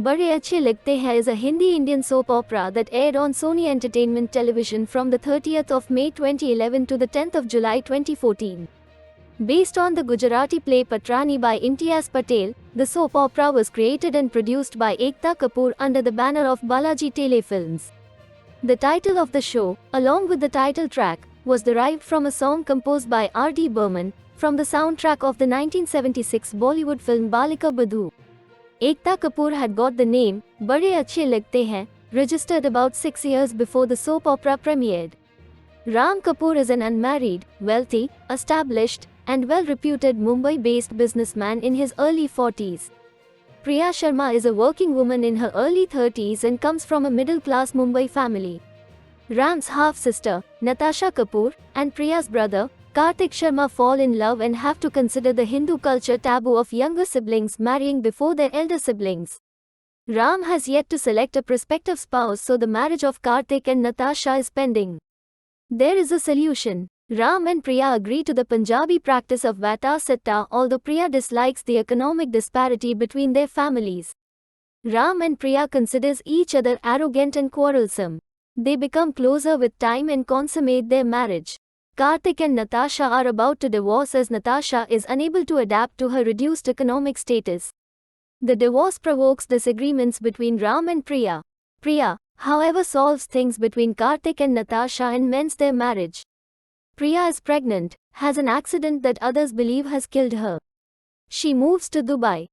Bade Achhe Lagte Hain is a Hindi-Indian soap opera that aired on Sony Entertainment Television from the 30th of May 2011 to the 10th of July 2014. Based on the Gujarati play Patrani by Imtiaz Patel, the soap opera was created and produced by Ekta Kapoor under the banner of Balaji Telefilms. The title of the show, along with the title track, was derived from a song composed by R.D. Burman, from the soundtrack of the 1976 Bollywood film Balika Badhu. Ekta Kapoor had got the name Bade Achhe Lagte Hain registered about 6 years before the soap opera premiered. Ram Kapoor is an unmarried, wealthy, established, and well-reputed Mumbai-based businessman in his early 40s. Priya Sharma is a working woman in her early 30s and comes from a middle-class Mumbai family. Ram's half-sister, Natasha Kapoor, and Priya's brother, Kartik Sharma fall in love and have to consider the Hindu culture taboo of younger siblings marrying before their elder siblings. Ram has yet to select a prospective spouse, so the marriage of Kartik and Natasha is pending. There is a solution. Ram and Priya agree to the Punjabi practice of Vata Satta, although Priya dislikes the economic disparity between their families. Ram and Priya considers each other arrogant and quarrelsome. They become closer with time and consummate their marriage. Kartik and Natasha are about to divorce as Natasha is unable to adapt to her reduced economic status. The divorce provokes disagreements between Ram and Priya. Priya, however, solves things between Kartik and Natasha and mends their marriage. Priya is pregnant, has an accident that others believe has killed her. She moves to Dubai.